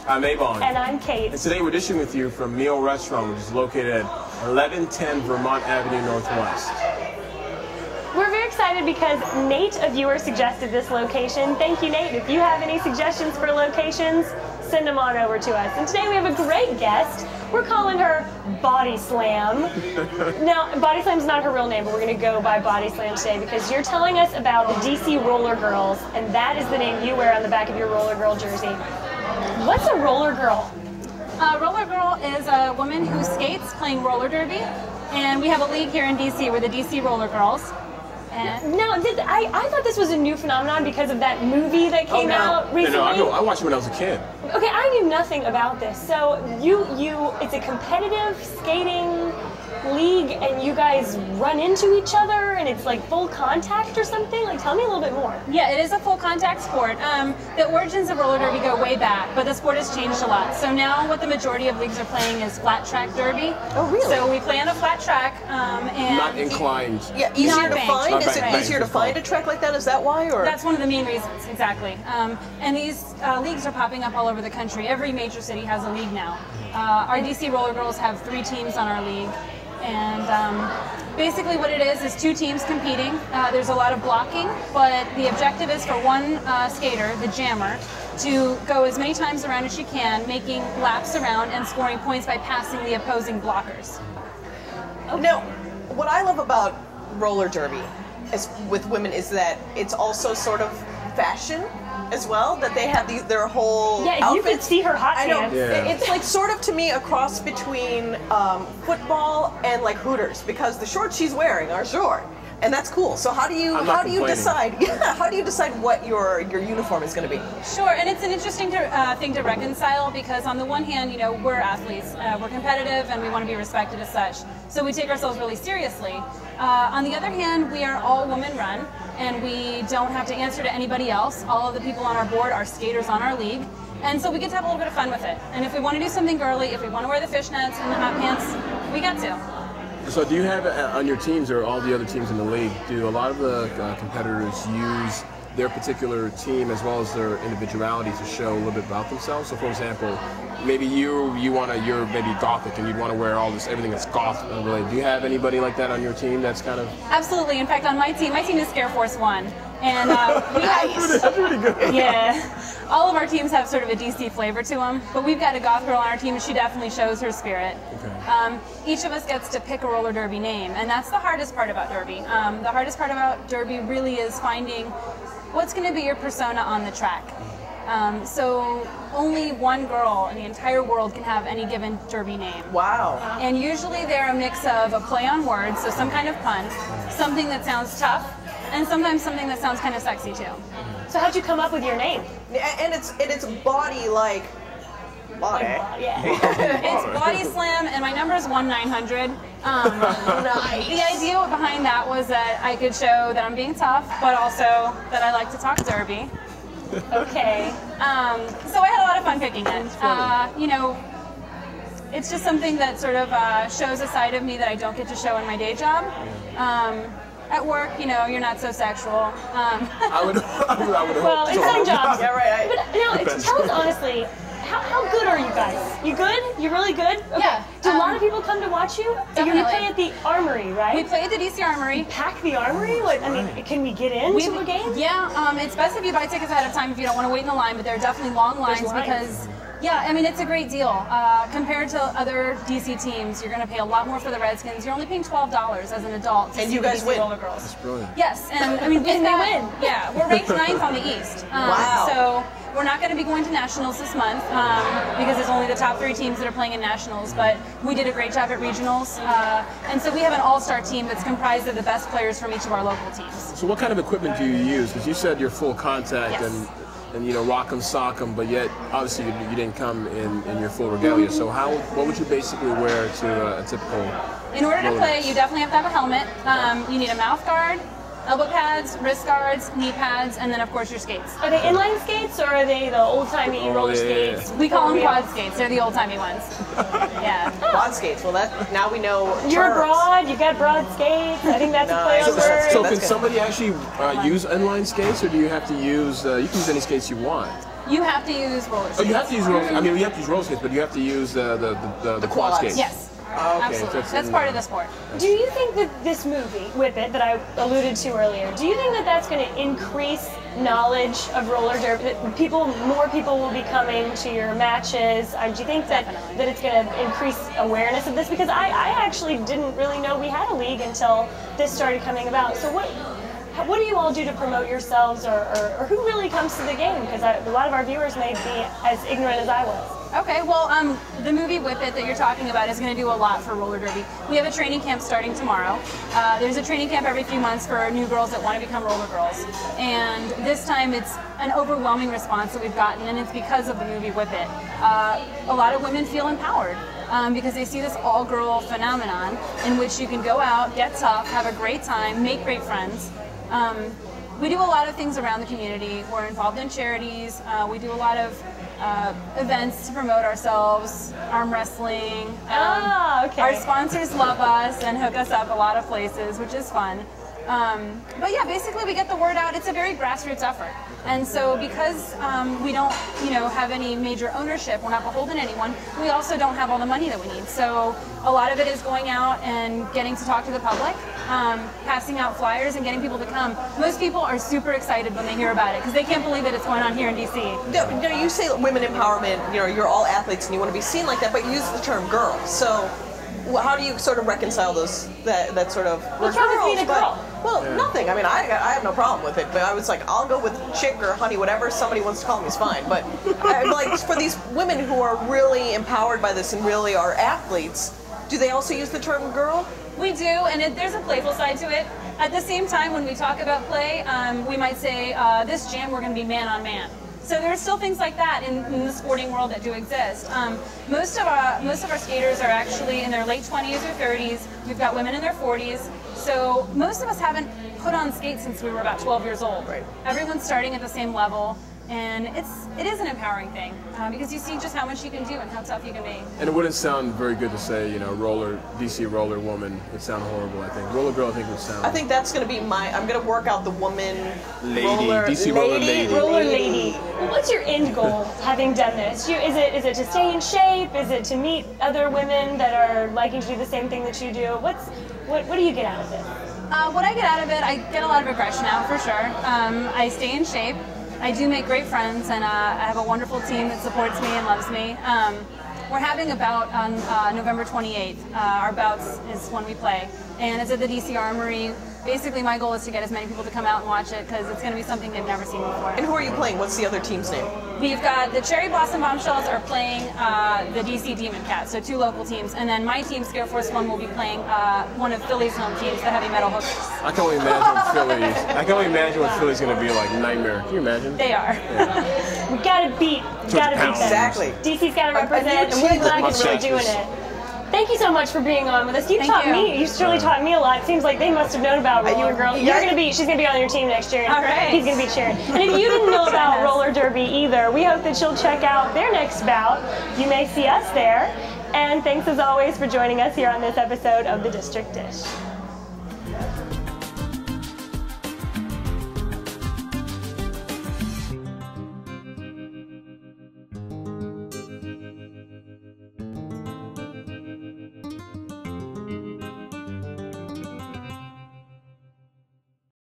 I'm Avon. And I'm Kate. And today we're dishing with you from Meal Restaurant, which is located at 1110 Vermont Avenue Northwest. We're very excited because Nate, a viewer, suggested this location. Thank you, Nate. If you have any suggestions for locations, send them on over to us. And today we have a great guest. We're calling her Body Slam. Now, Body Slam's not her real name, but we're going to go by Body Slam today because you're telling us about the DC Roller Girls, and that is the name you wear on the back of your Roller Girl jersey. What's a Roller Girl? A Roller Girl is a woman who skates playing roller derby, and we have a league here in DC. We're the DC Roller Girls. No, I thought this was a new phenomenon because of that movie that came out recently. No, I watched it when I was a kid. Okay, I knew nothing about this. So it's a competitive skating league, and you guys run into each other, and it's like full contact or something? Like, tell me a little bit more. Yeah, it is a full contact sport. The origins of roller derby go way back, but the sport has changed a lot. So now what the majority of leagues are playing is flat track derby. Oh, really? So we play on a flat track. And not inclined. Yeah, easier to banked. find? Is it Banked. easier to find a track like that? Is that why? Or That's one of the main reasons, exactly. And these leagues are popping up all over the country. Every major city has a league now. Our DC Roller Girls have 3 teams on our league. And basically what it is 2 teams competing. There's a lot of blocking, but the objective is for one skater, the jammer, to go as many times around as she can, making laps around and scoring points by passing the opposing blockers. Now, what I love about roller derby with women is that it's also sort of fashion as well, that they have their whole Yeah, outfits. you could see her hot I know. pants. Yeah. It's like sort of to me a cross between football and like Hooters, because the shorts she's wearing are short, and that's cool. So how do you decide? Yeah, how do you decide what your uniform is going to be? Sure, and it's an interesting thing to reconcile because on the one hand, you know, we're athletes, we're competitive, and we want to be respected as such. So we take ourselves really seriously. On the other hand, we are all women-run, and we don't have to answer to anybody else. All of the people on our board are skaters on our league, and so we get to have a little bit of fun with it. And if we want to do something girly, if we want to wear the fishnets and the hot pants, we got to. So do you have on your teams or all the other teams in the league, do a lot of the competitors use their particular team as well as their individuality to show a little bit about themselves? So for example, maybe you're maybe gothic and you'd want to wear everything that's goth related. Do you have anybody like that on your team that's kind of... Absolutely. In fact, on my team is Scare Force One. And we have, That's really good. Yeah, all of our teams have sort of a DC flavor to them, but we've got a goth girl on our team and she definitely shows her spirit. Okay. Each of us gets to pick a roller derby name, and that's the hardest part about derby. The hardest part about derby really is finding what's going to be your persona on the track. So only one girl in the entire world can have any given derby name. Wow. And usually they're a mix of a play on words, so some kind of pun, something that sounds tough, and sometimes something that sounds kind of sexy too. So how'd you come up with your name? And it's body like body. Yeah. It's Body Slam, and my number is 1-900. Nice. The idea behind that was that I could show that I'm being tough, but also that I like to talk derby. Okay. So I had a lot of fun picking it. You know, it's just something that sort of shows a side of me that I don't get to show in my day job. At work, you know, you're not so sexual. I would Well, it's our job. Yeah, right. But now, tell us honestly, how good are you guys? You good? You really good? Okay. Yeah. Do a lot of people come to watch you? Definitely. You play at the Armory, right? We play at the DC Armory. Pack the Armory? What, I mean, can we get into a game? Yeah, it's best if you buy tickets ahead of time if you don't want to wait in the line, but there are definitely long lines because, yeah, I mean, it's a great deal. Compared to other DC teams, you're going to pay a lot more for the Redskins. You're only paying $12 as an adult to And see you the guys DC win. Roller Girls. That's brilliant. Yes, and I mean, And they win. Yeah, we're ranked 9th on the East. Wow. So we're not going to be going to nationals this month because it's only the top 3 teams that are playing in nationals, but we did a great job at regionals. And so we have an all-star team that's comprised of the best players from each of our local teams. So what kind of equipment do you use? Because you said you're full contact Yes. and you know, rock 'em, sock 'em, but yet obviously you didn't come in your full regalia. So what would you basically wear to a typical... In order to roller? play, you definitely have to have a helmet. You need a mouth guard, elbow pads, wrist guards, knee pads, and then of course your skates. Are they inline skates or are they the old-timey roller yeah. skates? We call them 4-wheel? quad skates. They're the old-timey ones. Yeah. Quad skates. Well, now we know. You're terms. broad, you got broad skates. I think that's a play on Nice. words. So That's can good. somebody actually use inline skates, or do you have to use, you can use any skates you want? You have to use roller skates. Oh, you have to use roller skates. I mean, you have to use roller skates, but you have to use the quad quads. skates. Yes. Oh, okay. Absolutely. So That's part of the sport. Do you think that this movie, Whip It, that I alluded to earlier, do you think that that's going to increase knowledge of roller derby? That more people will be coming to your matches? Do you think that it's going to increase awareness of this? Because I actually didn't really know we had a league until this started coming about. So what do you all do to promote yourselves, or who really comes to the game? Because a lot of our viewers may be as ignorant as I was. Okay, well, the movie Whip It that you're talking about is going to do a lot for roller derby. We have a training camp starting tomorrow. There's a training camp every few months for new girls that want to become roller girls. And this time it's an overwhelming response that we've gotten, and it's because of the movie Whip It. A lot of women feel empowered because they see this all-girl phenomenon in which you can go out, get tough, have a great time, make great friends. We do a lot of things around the community. We're involved in charities. We do a lot of events to promote ourselves, arm wrestling. Okay. Our sponsors love us and hook us up a lot of places, which is fun. But yeah, basically we get the word out. It's a very grassroots effort. And so because we don't, have any major ownership, we're not beholden to anyone, we also don't have all the money that we need. So a lot of it is going out and getting to talk to the public, passing out flyers and getting people to come. Most people are super excited when they hear about it because they can't believe that it's going on here in DC. You say women empowerment, you're all athletes and you want to be seen like that, but you use the term girl. So how do you sort of reconcile that sort of What's wrong with being a girl? Well, nothing. I mean, I have no problem with it, but I was like, I'll go with chick or honey, whatever somebody wants to call me is fine. But like for these women who are really empowered by this and really are athletes, do they also use the term girl? We do, and there's a playful side to it. At the same time, when we talk about play, we might say, this jam we're going to be man on man. So there are still things like that in the sporting world that do exist. Most of our skaters are actually in their late 20s or 30s. We've got women in their 40s. So most of us haven't put on skates since we were about 12 years old. Right. Everyone's starting at the same level. And it is an empowering thing because you see just how much you can do and how tough you can be. And it wouldn't sound very good to say, DC roller woman. It would sound horrible, I think. Roller girl, I think would sound. I think that's going to be I'm going to work out the woman lady, roller DC roller lady. Roller lady. Well, what's your end goal having done this? Is it to stay in shape? Is it to meet other women that are liking to do the same thing that you do? What do you get out of it? What I get out of it, I get a lot of aggression out for sure. I stay in shape. I do make great friends, and I have a wonderful team that supports me and loves me. We're having a bout on November 28th. Our bouts is when we play, and it's at the DC Armory. Basically, my goal is to get as many people to come out and watch it because it's going to be something they've never seen before. And who are you playing? What's the other team's name? We've got the Cherry Blossom Bombshells are playing the DC Demon Cats, so 2 local teams, and then my team, Scare Force One, will be playing one of Philly's home teams, the Heavy Metal Hookers. I can only imagine what Philly's going to be like. Nightmare. Can you imagine? They are. Yeah. We gotta beat them. Exactly. DC's gotta represent, and we're glad you're really doing it. Thank you so much for being on with us. You surely taught me a lot. It seems like they must have known about Roller Girl. She's gonna be on your team next year. And all right. He's gonna be cheering. And if you didn't know about roller derby either, we hope that you'll check out their next bout. You may see us there. And thanks as always for joining us here on this episode of The District Dish.